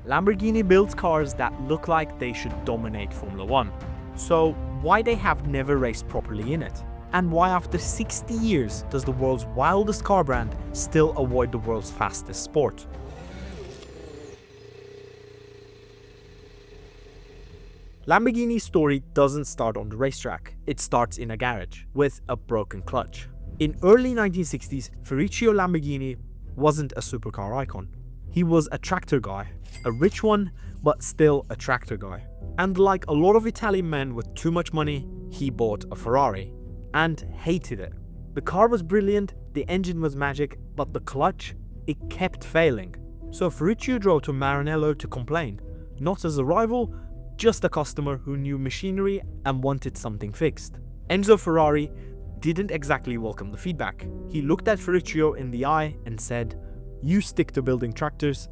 Lamborghini builds cars that look like they should dominate Formula 1. So why they have never raced properly in it? And why after 60 years does the world's wildest car brand still avoid the world's fastest sport? Lamborghini's story doesn't start on the racetrack, it starts in a garage, with a broken clutch. In early 1960s, Ferruccio Lamborghini wasn't a supercar icon. He was a tractor guy, a rich one, but still a tractor guy. And like a lot of Italian men with too much money, he bought a Ferrari, and hated it. The car was brilliant, the engine was magic, but the clutch, it kept failing. So Ferruccio drove to Maranello to complain, not as a rival, just a customer who knew machinery and wanted something fixed. Enzo Ferrari didn't exactly welcome the feedback. He looked at Ferruccio in the eye and said, "You stick to building tractors,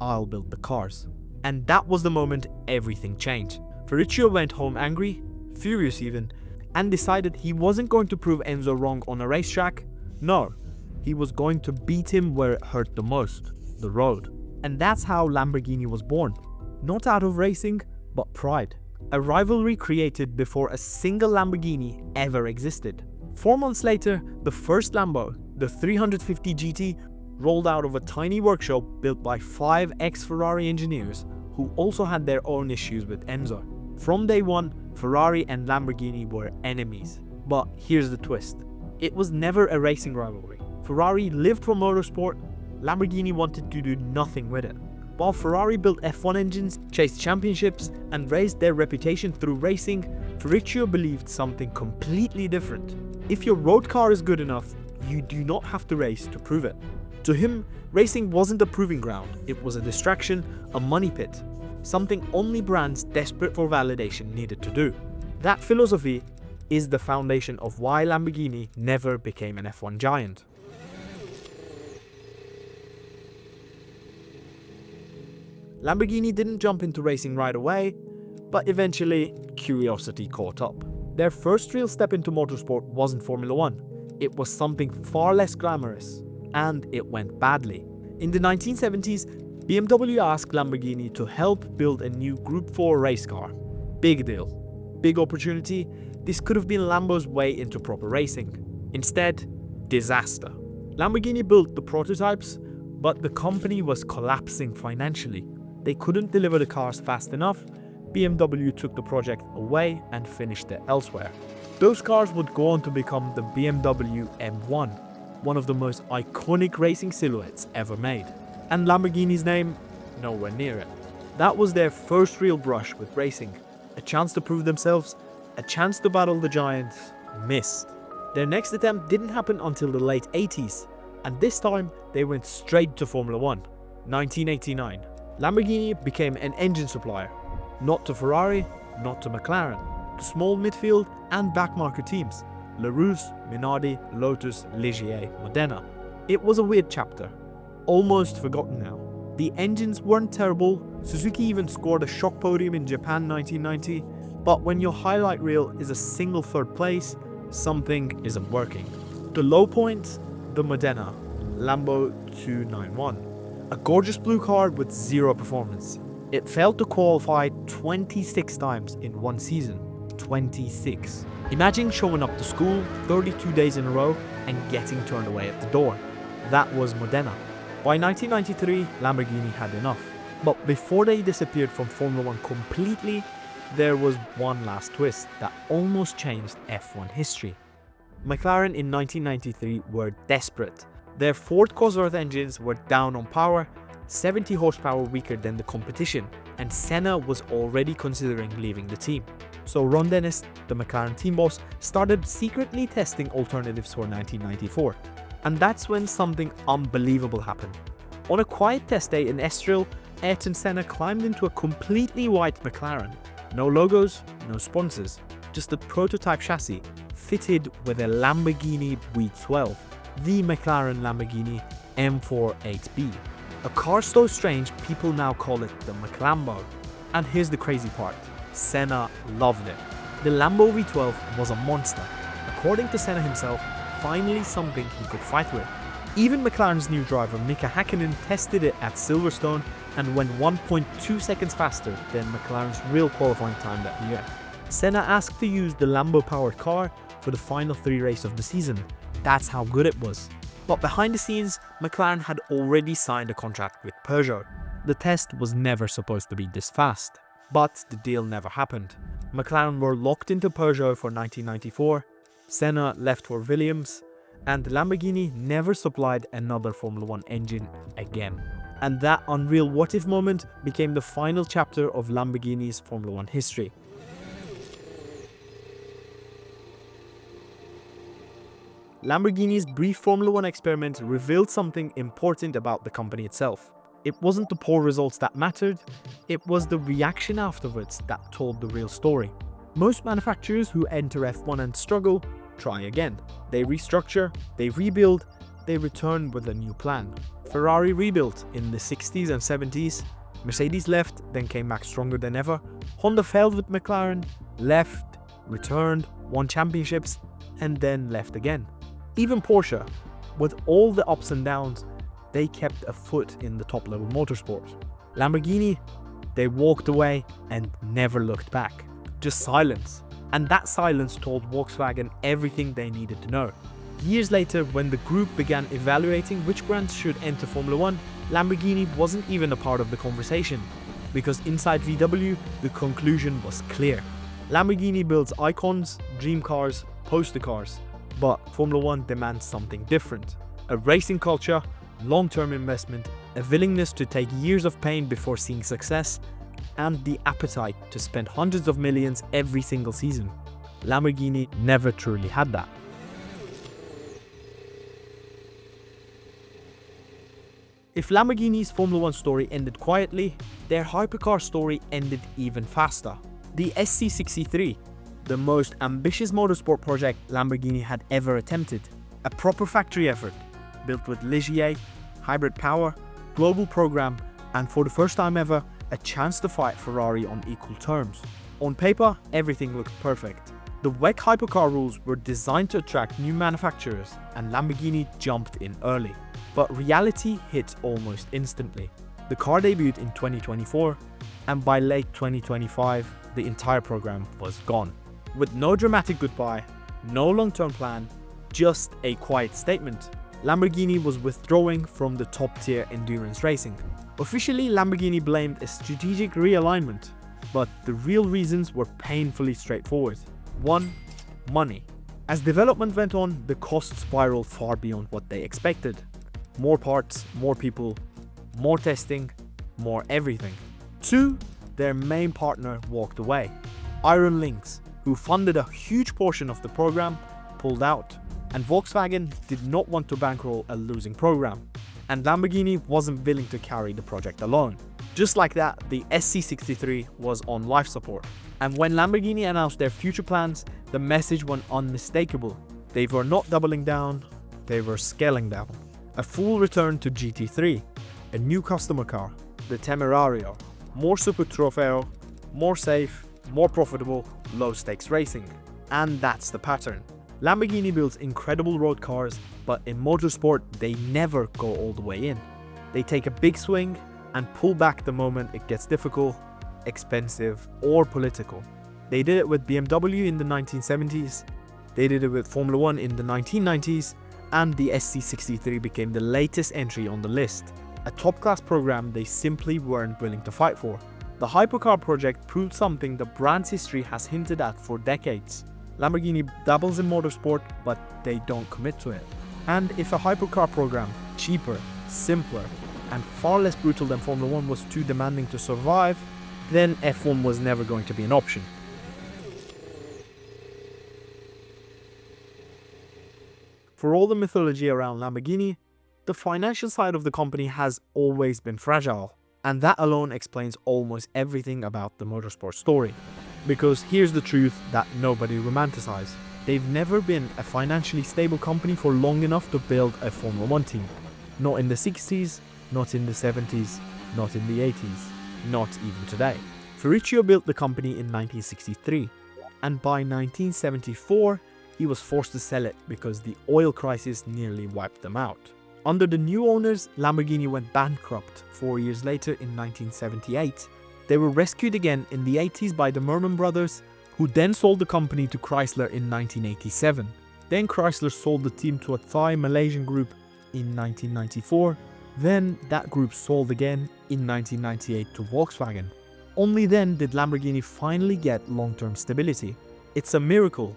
I'll build the cars." And that was the moment everything changed. Ferruccio went home angry, furious even, and decided he wasn't going to prove Enzo wrong on a racetrack. No, he was going to beat him where it hurt the most, the road. And that's how Lamborghini was born. Not out of racing, but pride. A rivalry created before a single Lamborghini ever existed. 4 months later, the first Lambo, the 350 GT, rolled out of a tiny workshop built by 5 ex-Ferrari engineers who also had their own issues with Enzo. From day one, Ferrari and Lamborghini were enemies. But here's the twist. It was never a racing rivalry. Ferrari lived for motorsport, Lamborghini wanted to do nothing with it. While Ferrari built F1 engines, chased championships, and raised their reputation through racing, Ferruccio believed something completely different. If your road car is good enough, you do not have to race to prove it. To him, racing wasn't a proving ground, it was a distraction, a money pit, something only brands desperate for validation needed to do. That philosophy is the foundation of why Lamborghini never became an F1 giant. Lamborghini didn't jump into racing right away, but eventually curiosity caught up. Their first real step into motorsport wasn't Formula 1. It was something far less glamorous, and it went badly. In the 1970s, BMW asked Lamborghini to help build a new Group 4 race car. Big deal. Big opportunity. This could have been Lambo's way into proper racing. Instead, disaster. Lamborghini built the prototypes, but the company was collapsing financially. They couldn't deliver the cars fast enough. BMW took the project away and finished it elsewhere. Those cars would go on to become the BMW M1, one of the most iconic racing silhouettes ever made. And Lamborghini's name, nowhere near it. That was their first real brush with racing. A chance to prove themselves, a chance to battle the giants, missed. Their next attempt didn't happen until the late 80s, and this time they went straight to Formula 1. 1989. Lamborghini became an engine supplier, not to Ferrari, not to McLaren, to small midfield and back market teams, Larousse, Minardi, Lotus, Ligier, Modena. It was a weird chapter, almost forgotten now. The engines weren't terrible, Suzuki even scored a shock podium in Japan 1990, but when your highlight reel is a single third place, something isn't working. The low point, the Modena, Lambo 291. A gorgeous blue car with zero performance. It failed to qualify 26 times in one season. 26. Imagine showing up to school 32 days in a row and getting turned away at the door. That was Modena. By 1993, Lamborghini had enough. But before they disappeared from Formula 1 completely, there was one last twist that almost changed F1 history. McLaren in 1993 were desperate. Their Ford Cosworth engines were down on power, 70 horsepower weaker than the competition, and Senna was already considering leaving the team. So Ron Dennis, the McLaren team boss, started secretly testing alternatives for 1994. And that's when something unbelievable happened. On a quiet test day in Estoril, Ayrton Senna climbed into a completely white McLaren. No logos, no sponsors, just a prototype chassis fitted with a Lamborghini V12. The McLaren Lamborghini M48B. A car so strange people now call it the McLambo. And here's the crazy part, Senna loved it. The Lambo V12 was a monster. According to Senna himself, finally something he could fight with. Even McLaren's new driver Mika Häkkinen tested it at Silverstone and went 1.2 seconds faster than McLaren's real qualifying time that year. Senna asked to use the Lambo-powered car for the final 3 races of the season. That's how good it was. But behind the scenes, McLaren had already signed a contract with Peugeot. The test was never supposed to be this fast. But the deal never happened. McLaren were locked into Peugeot for 1994, Senna left for Williams, and Lamborghini never supplied another Formula 1 engine again. And that unreal what-if moment became the final chapter of Lamborghini's Formula 1 history. Lamborghini's brief Formula 1 experiment revealed something important about the company itself. It wasn't the poor results that mattered, it was the reaction afterwards that told the real story. Most manufacturers who enter F1 and struggle try again. They restructure, they rebuild, they return with a new plan. Ferrari rebuilt in the 60s and 70s, Mercedes left, then came back stronger than ever. Honda failed with McLaren, left, returned, won championships, and then left again. Even Porsche, with all the ups and downs, they kept a foot in the top level motorsport. Lamborghini, they walked away and never looked back. Just silence. And that silence told Volkswagen everything they needed to know. Years later, when the group began evaluating which brands should enter Formula 1, Lamborghini wasn't even a part of the conversation. Because inside VW, the conclusion was clear. Lamborghini builds icons, dream cars, poster cars. But Formula 1 demands something different. A racing culture, long-term investment, a willingness to take years of pain before seeing success, and the appetite to spend hundreds of millions every single season. Lamborghini never truly had that. If Lamborghini's Formula 1 story ended quietly, their hypercar story ended even faster. The SC63, the most ambitious motorsport project Lamborghini had ever attempted. A proper factory effort, built with Ligier, hybrid power, global program, and for the first time ever, a chance to fight Ferrari on equal terms. On paper, everything looked perfect. The WEC hypercar rules were designed to attract new manufacturers, and Lamborghini jumped in early. But reality hit almost instantly. The car debuted in 2024, and by late 2025, the entire program was gone. With no dramatic goodbye, no long-term plan, just a quiet statement, Lamborghini was withdrawing from the top-tier endurance racing. Officially, Lamborghini blamed a strategic realignment, but the real reasons were painfully straightforward. 1. Money. As development went on, the costs spiraled far beyond what they expected. More parts, more people, more testing, more everything. 2. Their main partner walked away. Iron Lynx, who funded a huge portion of the program, pulled out. And Volkswagen did not want to bankroll a losing program. And Lamborghini wasn't willing to carry the project alone. Just like that, the SC63 was on life support. And when Lamborghini announced their future plans, the message went unmistakable. They were not doubling down, they were scaling down. A full return to GT3, a new customer car, the Temerario, more Super Trofeo, more safe, more profitable, low-stakes racing. And that's the pattern. Lamborghini builds incredible road cars, but in motorsport, they never go all the way in. They take a big swing and pull back the moment it gets difficult, expensive, or political. They did it with BMW in the 1970s, they did it with Formula 1 in the 1990s, and the SC63 became the latest entry on the list. A top-class program they simply weren't willing to fight for. The hypercar project proved something the brand's history has hinted at for decades. Lamborghini dabbles in motorsport, but they don't commit to it. And if a hypercar program, cheaper, simpler, and far less brutal than Formula 1 was too demanding to survive, then F1 was never going to be an option. For all the mythology around Lamborghini, the financial side of the company has always been fragile, and that alone explains almost everything about the motorsport story. Because here's the truth that nobody romanticizes. They've never been a financially stable company for long enough to build a Formula 1 team. Not in the 60s, not in the 70s, not in the 80s, not even today. Ferruccio built the company in 1963, and by 1974, he was forced to sell it because the oil crisis nearly wiped them out. Under the new owners, Lamborghini went bankrupt 4 years later in 1978. They were rescued again in the 80s by the Merman brothers, who then sold the company to Chrysler in 1987. Then Chrysler sold the team to a Thai Malaysian group in 1994. Then that group sold again in 1998 to Volkswagen. Only then did Lamborghini finally get long-term stability. It's a miracle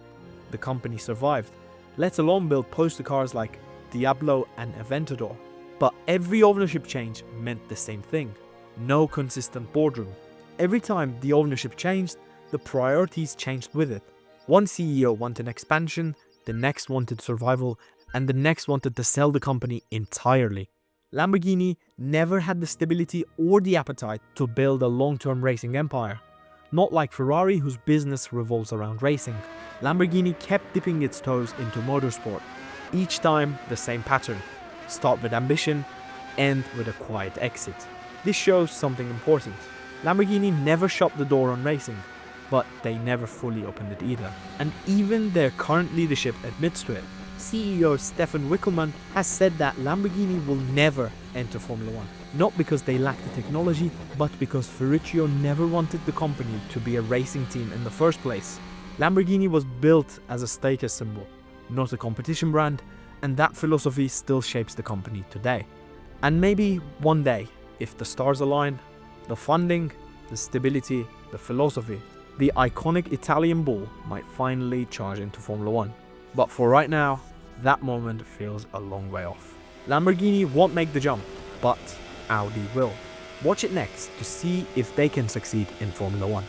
the company survived, let alone build poster cars like Diablo and Aventador. But every ownership change meant the same thing: no consistent boardroom. Every time the ownership changed, the priorities changed with it. One CEO wanted expansion, the next wanted survival, and the next wanted to sell the company entirely. Lamborghini never had the stability or the appetite to build a long-term racing empire. Not like Ferrari, whose business revolves around racing. Lamborghini kept dipping its toes into motorsport. Each time, the same pattern: start with ambition, end with a quiet exit. This shows something important. Lamborghini never shut the door on racing, but they never fully opened it either. And even their current leadership admits to it. CEO Stefan Wickelmann has said that Lamborghini will never enter Formula 1. Not because they lack the technology, but because Ferruccio never wanted the company to be a racing team in the first place. Lamborghini was built as a status symbol, not a competition brand, and that philosophy still shapes the company today. And maybe one day, if the stars align, the funding, the stability, the philosophy, the iconic Italian bull might finally charge into Formula 1. But for right now, that moment feels a long way off. Lamborghini won't make the jump, but Audi will. Watch it next to see if they can succeed in Formula 1.